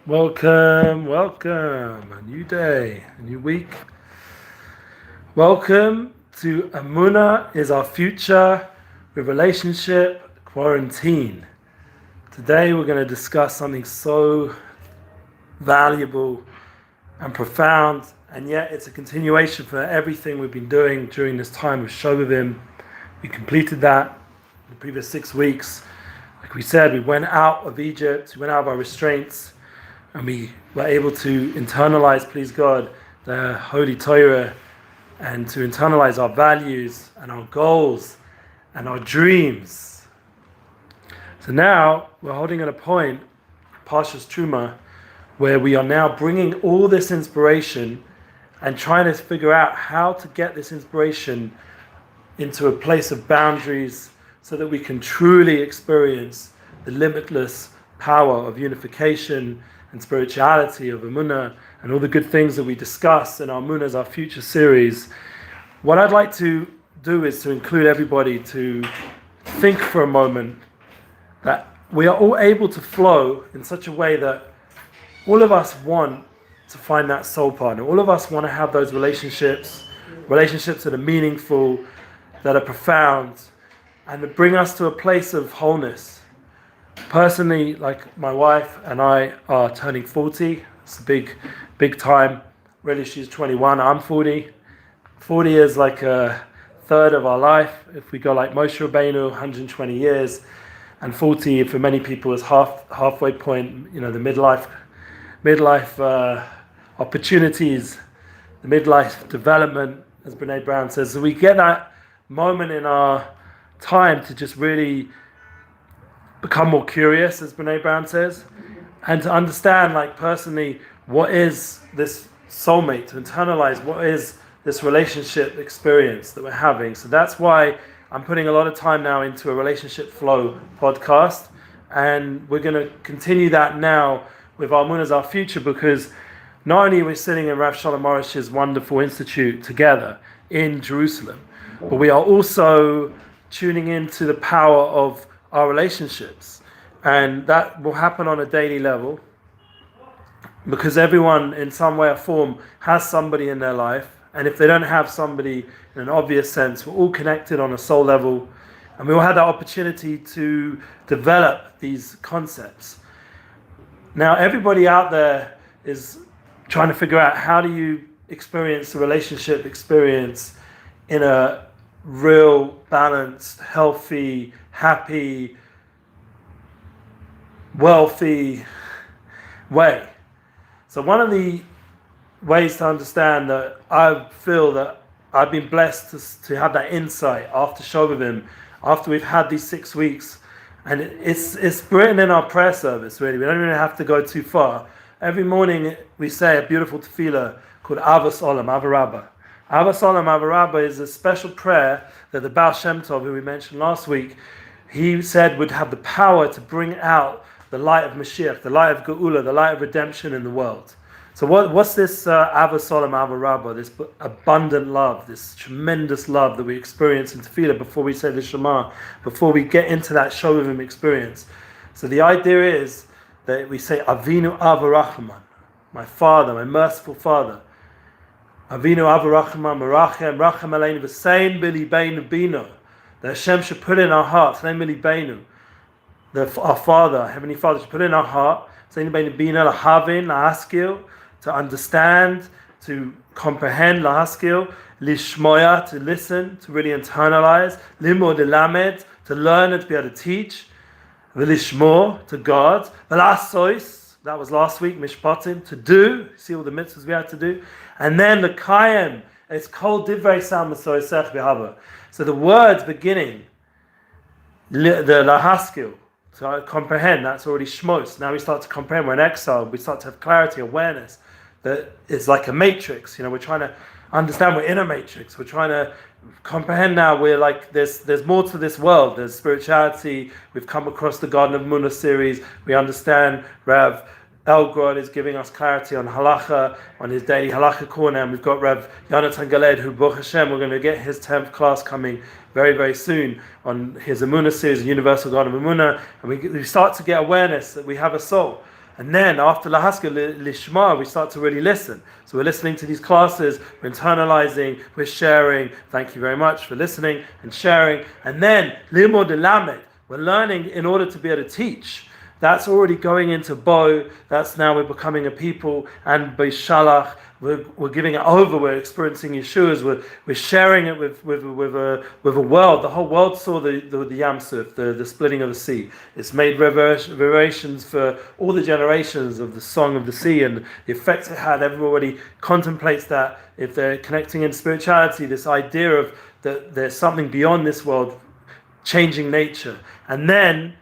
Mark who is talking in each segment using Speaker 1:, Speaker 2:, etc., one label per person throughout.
Speaker 1: Welcome. A new day, a new week. Welcome to Emuna is Our Future with Relationship Quarantine. Today we're going to discuss something so valuable and profound, and yet it's a continuation for everything we've been doing during this time of Shovavim. We completed that in the previous 6 weeks. Like we said, we went out of Egypt, we went out of our restraints, and we were able to internalize, please God, the Holy Torah, and to internalize our values and our goals and our dreams. So now we're holding at a point, Parshas Truma, where we are now bringing all this inspiration and trying to figure out how to get this inspiration into a place of boundaries so that we can truly experience the limitless power of unification and spirituality of Emuna and all the good things that we discuss in our Emuna is Our Future series. What I'd like to do is to include everybody to think for a moment that we are all able to flow in such a way that all of us want to find that soul partner. All of us want to have those relationships that are meaningful, that are profound, and that bring us to a place of wholeness. Personally, like my wife and I are turning 40. It's a big time. Really, she's 21. I'm 40. 40 is like a third of our life. If we go like Moshe Rabbeinu, 120 years, and 40 for many people is halfway point. You know, the midlife opportunities, the midlife development, as Brene Brown says. So we get that moment in our time to just really become more curious, as Brene Brown says, and to understand, like personally, what is this soulmate, to internalize what is this relationship experience that we're having. So that's why I'm putting a lot of time now into a relationship flow podcast, and we're going to continue that now with our Emuna is Our Future, because not only are we sitting in Rav Shalom Arush's wonderful institute together in Jerusalem, but we are also tuning into the power of our relationships, and that will happen on a daily level because everyone in some way or form has somebody in their life, and if they don't have somebody in an obvious sense, we're all connected on a soul level, and we all have that opportunity to develop these concepts. Now everybody out there is trying to figure out, how do you experience the relationship experience in a real, balanced, healthy, happy, wealthy way. So one of the ways to understand that I feel that I've been blessed to have that insight after Shovavim, after we've had these 6 weeks, and it's written in our prayer service, really. We don't even have to go too far. Every morning we say a beautiful tefillah called Avos Olam, Avarabba. Avos Olam, Avarabba is a special prayer that the Baal Shem Tov, who we mentioned last week, he said would have the power to bring out the light of Mashiach, the light of Geula, the light of redemption in the world. So what's this Avos Olam, Avarabba, this abundant love, this tremendous love that we experience in Tefillah before we say the Shema, before we get into that Shovavim experience? So the idea is that we say, Avinu Avarachman, my Father, my merciful Father. Avinu Avarachman, Merachem, Rachem Aleinu, V'sein B'libeinu Bino. That Hashem should put in our hearts, our Father, Heavenly Father, should put in our heart, to understand, to comprehend, lishmoya, to listen, to really internalize, limod lamed, to learn and to be able to teach, v'lishmor, to God, v'lasois, that was last week, mishpatim, to do, see all the mitzvahs we had to do, and then the kayem, it's kol divrei sam masoisech b'haba. So the words beginning, the lahaskil, to comprehend, that's already shmos. Now we start to comprehend, we're in exile, we start to have clarity, awareness, that it's like a matrix. We're trying to understand, we're in a matrix, we're trying to comprehend now, we're like, there's more to this world, there's spirituality, we've come across the Garden of Emuna series, we understand Rav Elgrod is giving us clarity on halacha, on his daily halacha corner, and we've got Rav Yonatan Galed, who, Baruch Hashem, we're going to get his 10th class coming very, very soon on his Emuna series, Universal God of Emuna, and we start to get awareness that we have a soul. And then after Lahaska Lishma, we start to really listen. So we're listening to these classes, we're internalizing, we're sharing. Thank you very much for listening and sharing. And then Limod Lamed, we're learning in order to be able to teach. That's already going into Bo. That's now we're becoming a people. And Beishalach, we're giving it over. We're experiencing Yeshua's. We're sharing it with a world. The whole world saw the Yam Suf, the splitting of the sea. It's made reverberations for all the generations of the song of the sea and the effects it had. Everybody contemplates that if they're connecting in spirituality, this idea of that there's something beyond this world, changing nature. And then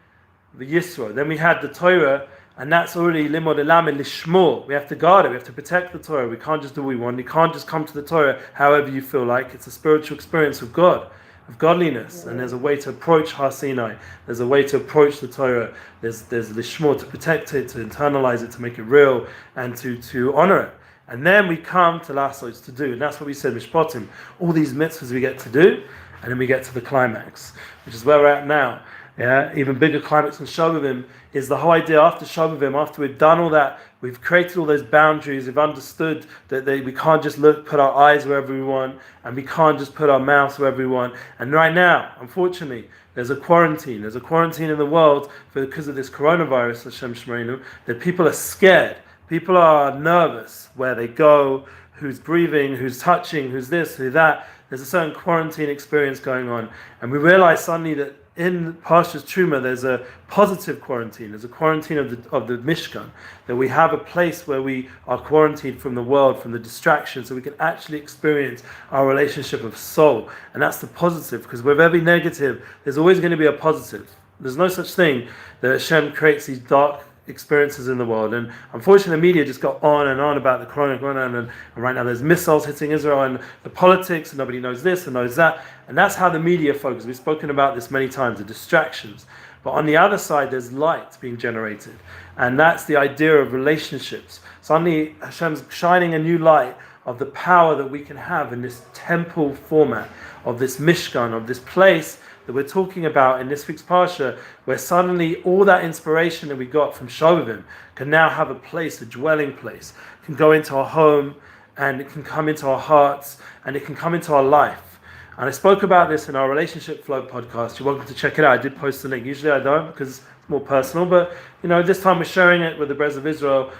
Speaker 1: the Yisro. Then we had the Torah, and that's already limod elam and lishmor. We have to guard it. We have to protect the Torah. We can't just do what we want. You can't just come to the Torah however you feel like. It's a spiritual experience of God, of godliness. And there's a way to approach Har Sinai. There's a way to approach the Torah. There's lishmor, to protect it, to internalize it, to make it real, and to honor it. And then we come to lasos, to do. And that's what we said, mishpatim. All these mitzvahs we get to do, and then we get to the climax, which is where we're at now. Yeah, even bigger climax than Shovavim is the whole idea after Shovavim, after we've done all that, we've created all those boundaries, we've understood that we can't just put our eyes wherever we want, and we can't just put our mouths wherever we want. And right now, unfortunately, there's a quarantine in the world because of this coronavirus, Hashem Shmerenu, that people are scared, people are nervous where they go, who's breathing, who's touching, who's this, who that. There's a certain quarantine experience going on, and we realize suddenly that in Parshas Truma, there's a positive quarantine. There's a quarantine of the Mishkan, that we have a place where we are quarantined from the world, from the distractions, so we can actually experience our relationship of soul. And that's the positive, because with every negative, there's always going to be a positive. There's no such thing that Hashem creates these dark experiences in the world. And unfortunately, the media just got on and on about the corona, and right now there's missiles hitting Israel and the politics, and nobody knows this and knows that. And that's how the media focuses. We've spoken about this many times, the distractions. But on the other side, there's light being generated. And that's the idea of relationships. Suddenly, Hashem's shining a new light of the power that we can have in this temple format, of this Mishkan, of this place that we're talking about in this week's Parsha, where suddenly all that inspiration that we got from Shovavim can now have a place, a dwelling place, can go into our home, and it can come into our hearts, and it can come into our life. And I spoke about this in our Relationship Flow podcast. You're welcome to check it out. I did post the link. Usually I don't, because it's more personal, but this time we're sharing it with the Breslev Israel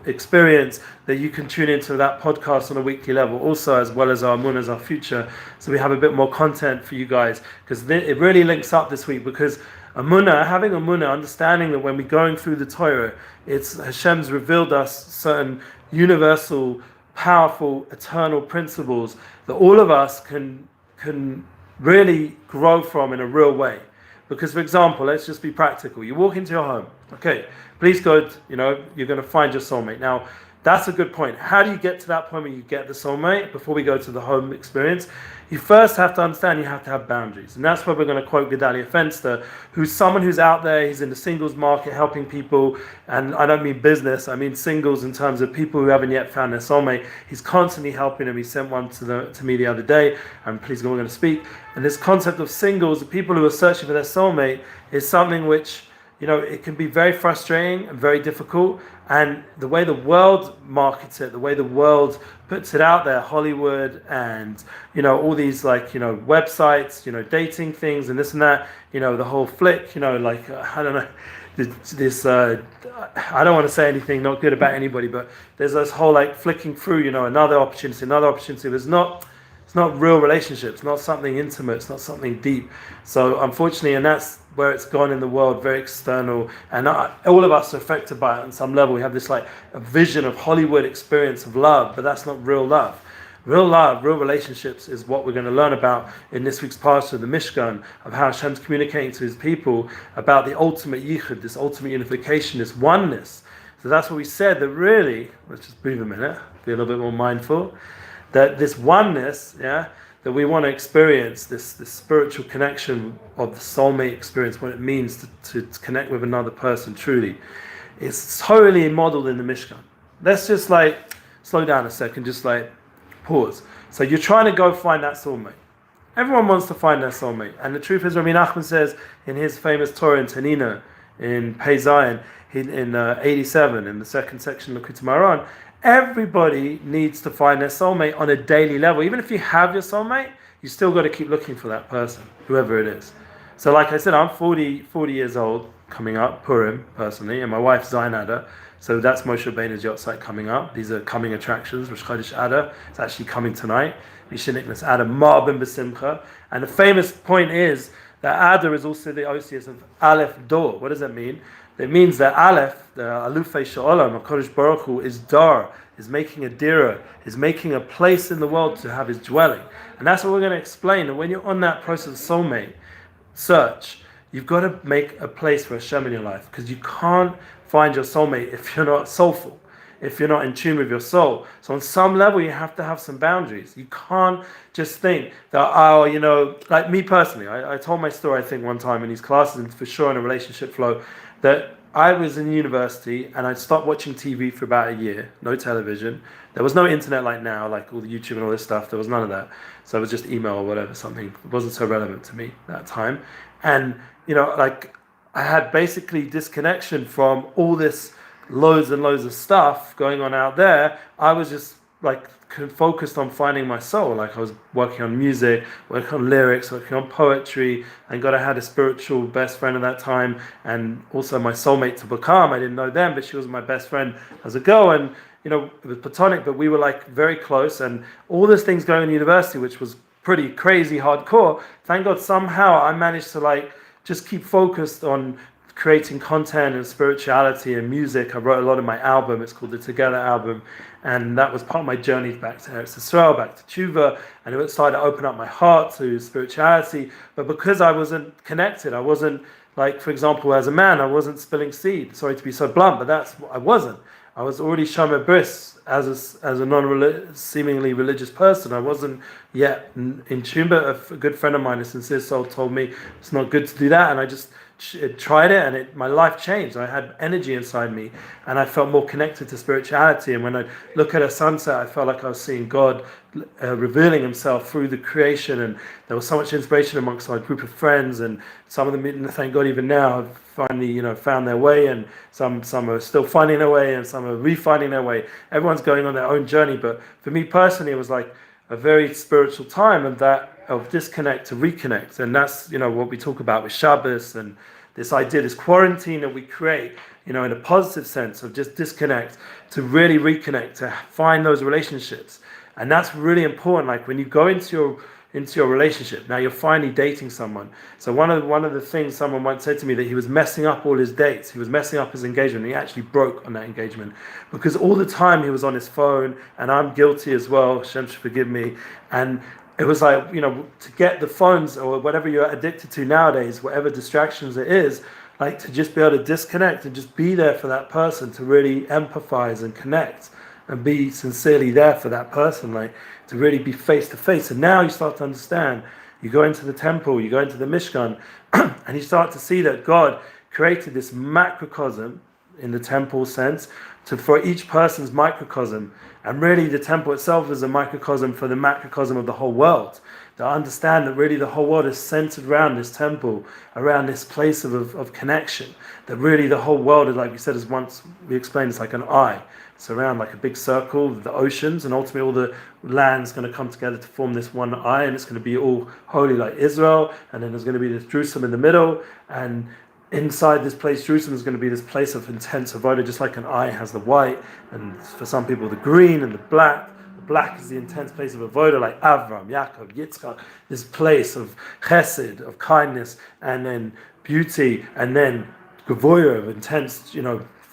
Speaker 1: experience, that you can tune into that podcast on a weekly level also, as well as our Emuna as our future, so we have a bit more content for you guys, because it really links up this week. Because having Emuna, understanding that when we're going through the Torah, it's Hashem's revealed us certain universal, powerful, eternal principles that all of us can really grow from in a real way. Because, for example, let's just be practical. You walk into your home. Okay, please God, you're going to find your soulmate. Now, that's a good point. How do you get to that point where you get the soulmate before we go to the home experience? You first have to understand you have to have boundaries. And that's where we're going to quote Gedalia Fenster, who's someone who's out there, he's in the singles market helping people. And I don't mean business, I mean singles in terms of people who haven't yet found their soulmate. He's constantly helping them. He sent one to me the other day, and please God, we're going to speak. And this concept of singles, the people who are searching for their soulmate, is something which, it can be very frustrating and very difficult. And the way the world markets it, the way the world puts it out there, Hollywood and, all these websites, dating things and this and that, the whole flick, I don't know, I don't want to say anything not good about anybody, but there's this whole flicking through, another opportunity. It's not real relationships, it's not something intimate, it's not something deep. So unfortunately, and that's where it's gone in the world, very external, and all of us are affected by it on some level. We have this a vision of Hollywood experience of love, but that's not real love. Real love, real relationships is what we're going to learn about in this week's Parsha, the Mishkan, of how Hashem's communicating to his people about the ultimate yichud, this ultimate unification, this oneness. So that's what we said, that really, let's just breathe a minute, be a little bit more mindful, that this oneness, that we want to experience, this spiritual connection of the soulmate experience, what it means to connect with another person truly, is totally modeled in the Mishkan. Let's just slow down a second, just pause. So you're trying to go find that soulmate. Everyone wants to find their soulmate. And the truth is, Rabbi Nachman says in his famous Torah in Tanina, in Pei Zion, in 87 in the second section of Likutei Moharan. Everybody needs to find their soulmate on a daily level. Even if you have your soulmate, you still got to keep looking for that person, whoever it is. So like I said, I'm 40 years old coming up, Purim, personally, and my wife's Zainada. So that's Moshe Rabbeinu's Yotzeit coming up. These are coming attractions. Rosh Chodesh Adar, it's actually coming tonight. Mishiniknas Adar, Ma'abim B'Simcha. And the famous point is that Adar is also the Osius of Aleph Dor. What does that mean? It means that Aleph, the Alufei Sha'olam, HaKadosh Baruch Hu, is Dar, is making a dira, is making a place in the world to have his dwelling. And that's what we're going to explain. And when you're on that process of soulmate search, you've got to make a place for Hashem in your life, because you can't find your soulmate if you're not soulful, if you're not in tune with your soul. So on some level, you have to have some boundaries. You can't just think that, like me personally, I told my story, I think, one time in these classes, and for sure in a relationship flow, that I was in university and I stopped watching TV for about a year, no television. There was no internet like now, like all the YouTube and all this stuff. There was none of that. So it was just email or whatever, something. It wasn't so relevant to me at that time. And, I had basically disconnection from all this loads and loads of stuff going on out there. I was just focused on finding my soul. Like I was working on music, working on lyrics, working on poetry, and I had a spiritual best friend at that time, and also my soulmate to become. I didn't know them, but she was my best friend as a girl, and it was platonic, but we were very close, and all these things going on in university, which was pretty crazy hardcore. Thank God somehow I managed to just keep focused on creating content and spirituality and music. I wrote a lot of my album. It's called the Together album, and that was part of my journey back to Eretz Yisrael, back to Tshuva, and it started to open up my heart to spirituality. But because I wasn't connected, I wasn't, for example, as a man, I wasn't spilling seed. Sorry to be so blunt, but I wasn't. I was already Shomer Bris as a seemingly religious person. I wasn't yet in tune, but a good friend of mine, a sincere soul, told me it's not good to do that, and I just tried it, and my life changed. I had energy inside me, and I felt more connected to spirituality. And when I look at a sunset, I felt like I was seeing God revealing himself through the creation, and there was so much inspiration amongst my group of friends, and some of them, thank God, even now have finally found their way, and some are still finding their way, and some are refinding their way. Everyone's going on their own journey, but for me personally, it was like a very spiritual time, and that of disconnect to reconnect. And that's what we talk about with Shabbos, and this idea, this quarantine that we create, in a positive sense of just disconnect to really reconnect, to find those relationships. And that's really important. Like when you go into your relationship, now you're finally dating someone. So one of the things someone once said to me, that he was messing up all his dates, he was messing up his engagement, and he actually broke on that engagement because all the time he was on his phone, and I'm guilty as well, Hashem should forgive me. And it was to get the phones or whatever you're addicted to nowadays, whatever distractions it is, to just be able to disconnect and just be there for that person, to really empathize and connect and be sincerely there for that person, to really be face to face. And now you start to understand. You go into the temple, you go into the Mishkan, and you start to see that God created this macrocosm in the temple sense for each person's microcosm. And really the temple itself is a microcosm for the macrocosm of the whole world. To understand that really the whole world is centered around this temple, around this place of connection. That really the whole world is, like we said, as once we explained, it's like an eye. It's around like a big circle, the oceans, and ultimately all the land's going to come together to form this one eye, and it's going to be all holy like Israel, and then there's going to be this Jerusalem in the middle, and inside this place, Jerusalem, is going to be this place of intense avoda, just like an eye has the white, and for some people the green and the black. The black is the intense place of avoda, like Avram, Yaakov, Yitzchak, this place of chesed, of kindness, and then beauty, and then gavoya, of intense,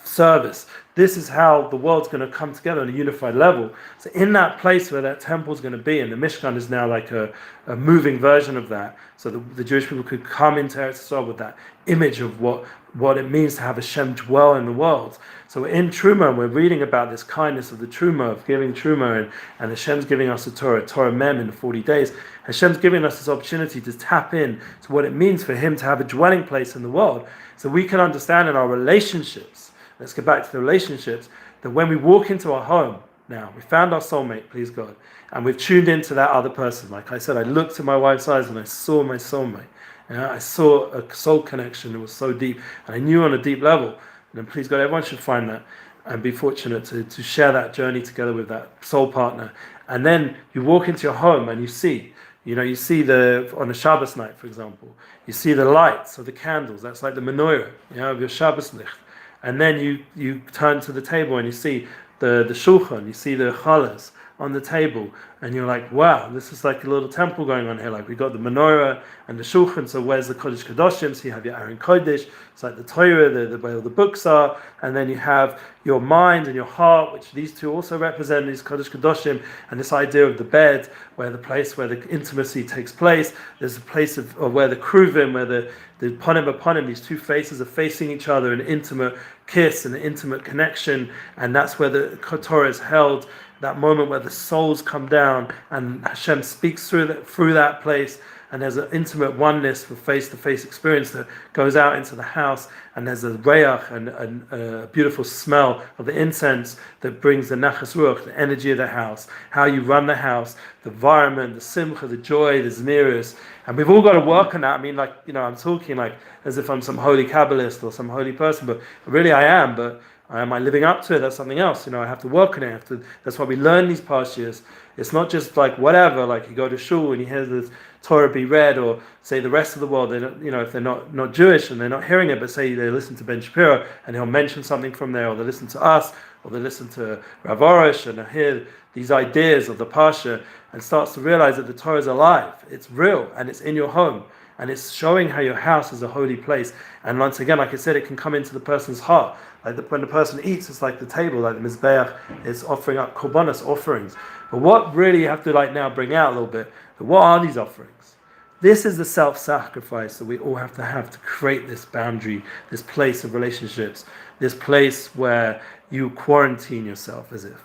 Speaker 1: service. This is how the world's going to come together on a unified level. So in that place where that temple is going to be, and the Mishkan is now like a moving version of that, so that the Jewish people could come into Eretz Yisrael with that image of what it means to have Hashem dwell in the world. So in Truma, and we're reading about this kindness of the Truma, of giving Truma, and Hashem's giving us a Torah Mem in the 40 days. Hashem's giving us this opportunity to tap in to what it means for Him to have a dwelling place in the world. So we can understand in our relationships, let's get back to the relationships, that when we walk into our home, now we found our soulmate, please God, and we've tuned into that other person. Like I said, I looked at my wife's eyes and I saw my soulmate. I saw a soul connection that was so deep, and I knew on a deep level And then please God, everyone should find that and be fortunate to share that journey together with that soul partner. And then you walk into your home and you see on a Shabbos night, for example, you see the lights of the candles. That's like the menorah, of your Shabbos licht. And then you turn to the table and you see the shulchan, you see the challahs on the table, and you're like, wow, this is like a little temple going on here. Like we got the menorah and the shulchan, so where's the Kodesh Kodashim? So you have your Aron Kodesh, it's like the Torah, where all the books are, and then you have your mind and your heart, which these two also represent, these Kodesh Kodashim, and this idea of the bed, where the place where the intimacy takes place. There's a place of where the kruvim, where the panim upon him, these two faces are facing each other, an intimate kiss and an intimate connection, and that's where the Torah is held. That moment where the souls come down and Hashem speaks through that place, and there's an intimate oneness for face-to-face experience that goes out into the house, and there's a reyach and a beautiful smell of the incense that brings the nachas ruach, the energy of the house, how you run the house, the environment, the simcha, the joy, the zmirus. And we've all got to work on that. I mean, I'm talking like as if I'm some holy Kabbalist or some holy person, but really I am, but am I living up to it? That's something else. I have to work on it. That's why we learn these past years. It's not just like whatever, like you go to shul and you hear the Torah be read, or say the rest of the world, they don't, if they're not Jewish and they're not hearing it, but say they listen to Ben Shapiro and he'll mention something from there, or they listen to us, or they listen to Rav Arush and they hear these ideas of the Pasha and starts to realize that the Torah is alive, it's real, and it's in your home. And it's showing how your house is a holy place. And once again, like I said, it can come into the person's heart. Like when the person eats, it's like the table, like the Mizbeach is offering up korbanos, offerings. But what really you have to now bring out a little bit, what are these offerings? This is the self-sacrifice that we all have to create this boundary, this place of relationships, this place where you quarantine yourself as if,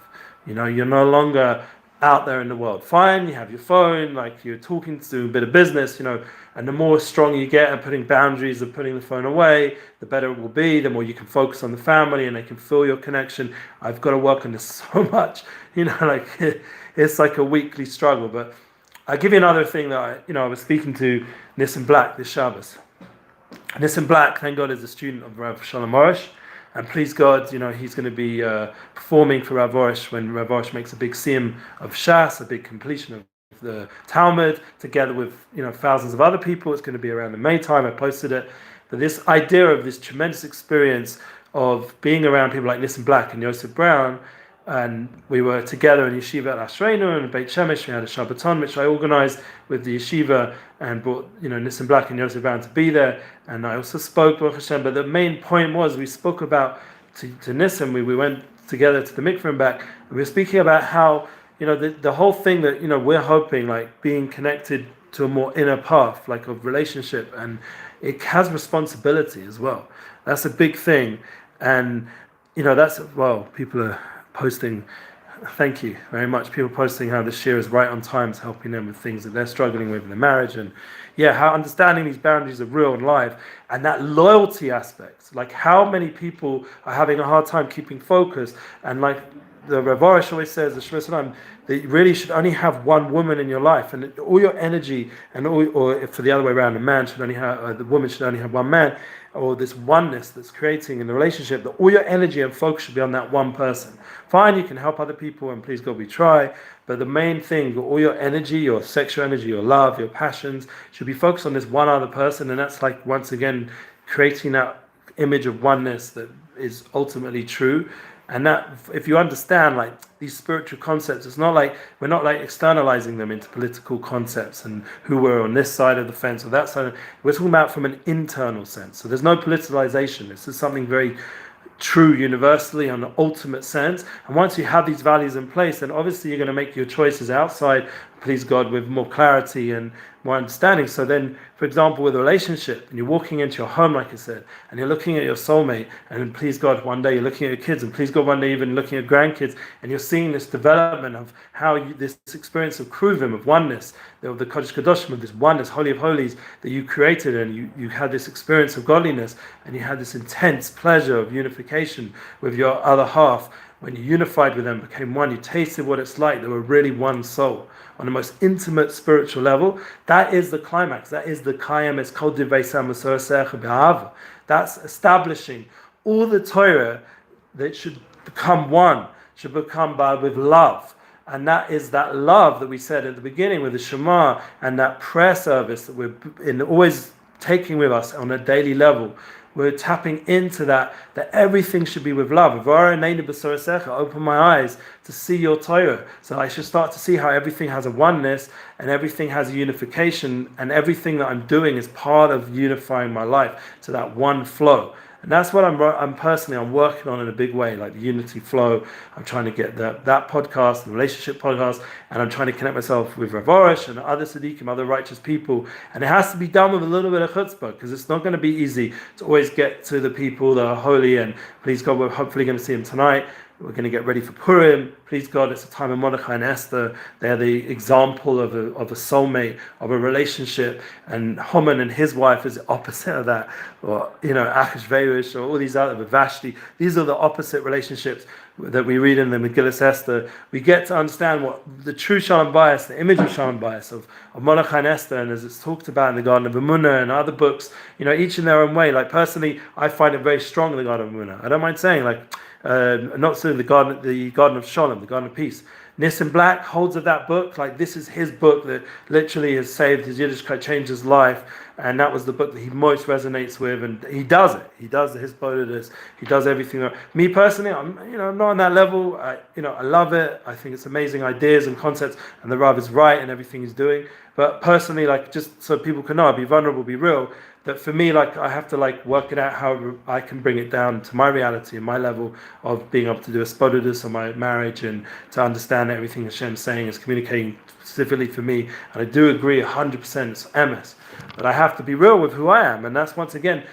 Speaker 1: you're no longer out there in the world. Fine, you have your phone, like you're talking to do a bit of business, and the more strong you get at putting boundaries of putting the phone away, the better it will be, the more you can focus on the family and they can feel your connection. I've got to work on this so much, it's like a weekly struggle. But I'll give you another thing that I was speaking to Nissim Black this Shabbos. Nissim Black, thank God, is a student of Rav Shalom Arush. And please God, he's going to be performing for Rav Arush when Rav Arush makes a big siyum of Shas, a big completion of the Talmud, together with thousands of other people. It's going to be around the May time. I posted it. But this idea of this tremendous experience of being around people like Nissim Black and Yosef Brown, and we were together in yeshiva at Ashreinu and Beit Shemesh. We had a Shabbaton which I organized with the yeshiva and brought Nissim Black and Yosef Brown to be there. And I also spoke, Baruch Hashem. But the main point was we spoke about to Nissim. We went together to the mikveh and back. And we were speaking about how the whole thing that we're hoping, like being connected to a more inner path, like of relationship, and it has responsibility as well. That's a big thing, and people are posting. Thank you very much. People posting how this year is right on time, is helping them with things that they're struggling with in their marriage, and how understanding these boundaries are real and live, and that loyalty aspect. Like how many people are having a hard time keeping focus, and like the Rav Arush always says, the Shema Salam, that you really should only have one woman in your life, and all your energy, or if for the other way around, the woman should only have one man, or this oneness that's creating in the relationship, that all your energy and focus should be on that one person. Fine, you can help other people, and please God, we try, but the main thing, all your energy, your sexual energy, your love, your passions, should be focused on this one other person, and that's like, once again, creating that image of oneness that is ultimately true. And that, if you understand like these spiritual concepts, it's not like we're not like externalizing them into political concepts and who we're on this side of the fence or that side. We're talking about from an internal sense. So there's no politicalization. This is something very true universally on the ultimate sense. And once you have these values in place, then obviously you're going to make your choices outside, please God, with more clarity and more understanding. So then, for example, with a relationship, and you're walking into your home, like I said, and you're looking at your soulmate, and please God, one day you're looking at your kids, and please God, one day even looking at grandkids, and you're seeing this development of how this experience of kruvim, of oneness, of the Kodesh Kodashim, of this oneness, Holy of Holies, that you created, and you had this experience of godliness, and you had this intense pleasure of unification with your other half. When you unified with them, became one, you tasted what it's like. They were really one soul on the most intimate spiritual level. That is the climax. That is the kayam. It's called divay samusorasech b'ahava. That's establishing all the Torah that should become one, should become with love. And that is that love that we said at the beginning with the Shema, and that prayer service that we're always taking with us on a daily level. We're tapping into that everything should be with love. Open my eyes to see your Torah. So I should start to see how everything has a oneness and everything has a unification, and everything that I'm doing is part of unifying my life to that one flow. And that's what I'm personally working on in a big way, like the unity flow. I'm trying to get that podcast, the relationship podcast, and I'm trying to connect myself with Rav Arush and other tzaddikim, other righteous people. And it has to be done with a little bit of chutzpah, because it's not going to be easy to always get to the people that are holy. And please God, we're hopefully going to see them tonight. We're going to get ready for Purim. Please God, it's a time of Mordechai and Esther. They're the example of a soulmate, of a relationship. And Haman and his wife is the opposite of that. Or, Achashverosh, or all these other, Vashti. These are the opposite relationships that we read in the Megillah Esther. We get to understand what the true Shalom bias, the image of Shalom bias of Mordechai and Esther, and as it's talked about in the Garden of Emuna and other books, each in their own way. Like personally, I find it very strong in the Garden of Emuna. I don't mind saying, not so the Garden of Shalom, the Garden of Peace. Nissim Black holds of that book, like this is his book that literally has saved his Yiddishkeit, changed his life, and that was the book that he most resonates with, and he does it. He does his bodhisattva. He does everything. Me personally, I'm not on that level. I love it. I think it's amazing ideas and concepts, and the Rav is right in everything he's doing. But personally, just so people can know, be vulnerable, be real. That for me, I have to work it out how I can bring it down to my reality and my level of being able to do a spodidus on my marriage, and to understand that everything Hashem's saying is communicating specifically for me. And I do agree 100% it's emes. But I have to be real with who I am. And that's, once again,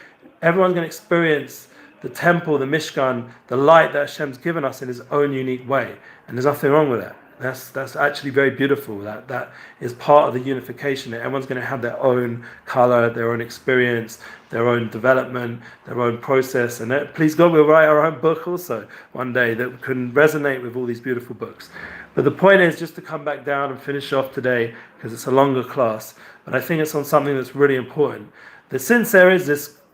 Speaker 1: everyone's going to experience the temple, the Mishkan, the light that Hashem's given us in his own unique way. And there's nothing wrong with that. That's actually very beautiful. That is part of the unification. That everyone's going to have their own color, their own experience, their own development, their own process. And please God, we'll write our own book also one day that can resonate with all these beautiful books. But the point is just to come back down and finish off today, because it's a longer class. But I think it's on something that's really important. That since there is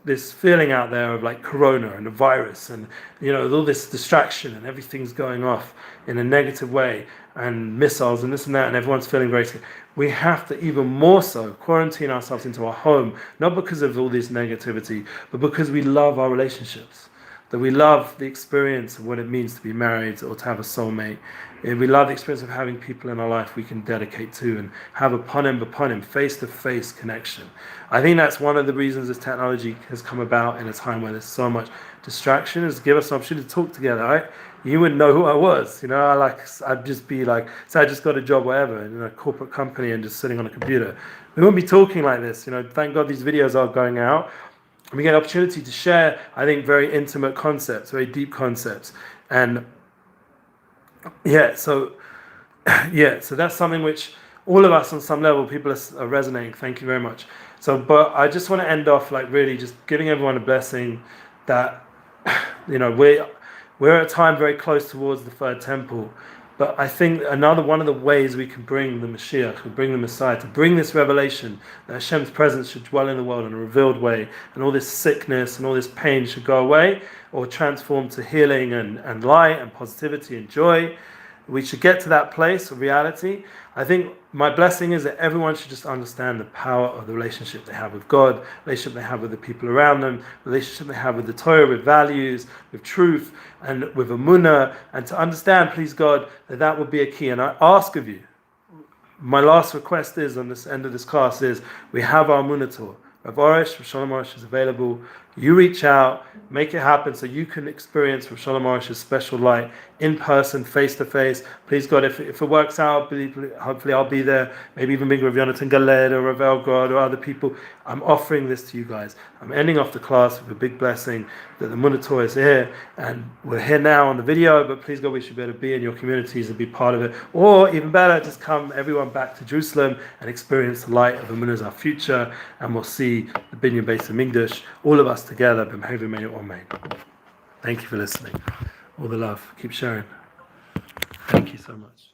Speaker 1: this feeling out there of corona and the virus, and all this distraction and everything's going off in a negative way, and missiles and this and that, and everyone's feeling very sick, we have to even more so quarantine ourselves into our home, not because of all this negativity, but because we love our relationships, that we love the experience of what it means to be married or to have a soulmate. And we love the experience of having people in our life we can dedicate to and have upon him, face-to-face connection. I think that's one of the reasons this technology has come about in a time where there's so much distraction, is give us an opportunity to talk together, right? You wouldn't know who I was, I'd just be say I just got a job, whatever, in a corporate company and just sitting on a computer. We wouldn't be talking like this, Thank God these videos are going out. And we get an opportunity to share, I think, very intimate concepts, very deep concepts. And so that's something which all of us on some level, people are resonating. Thank you very much. So, but I just want to end off really just giving everyone a blessing that, we're at a time very close towards the third temple. But I think another one of the ways we can bring the Mashiach, we bring the Messiah, to bring this revelation that Hashem's presence should dwell in the world in a revealed way, and all this sickness and all this pain should go away or transform to healing and light and positivity and joy. We should get to that place of reality. I think my blessing is that everyone should just understand the power of the relationship they have with God, relationship they have with the people around them, relationship they have with the Torah, with values, with truth, and with Emuna, and to understand, please God, that will be a key. And I ask of you, my last request is, on this end of this class, is we have our Emuna tour. Rav Arush, Shalom Arush is available. You reach out, make it happen so you can experience Rav Shalom Arush's special light in person, face to face. Please God, if it works out, hopefully I'll be there. Maybe even bring Rav Yonatan Galed or Rav Elgrod or other people. I'm offering this to you guys. I'm ending off the class with a big blessing that the Monitor is here, and we're here now on the video, but please God, we should be able to be in your communities and be part of it. Or even better, just come everyone back to Jerusalem and experience the light of Emuna as our future, and we'll see the Binyan Beis Hamikdash, all of us together. Thank you for listening. All the love. Keep sharing. Thank you so much.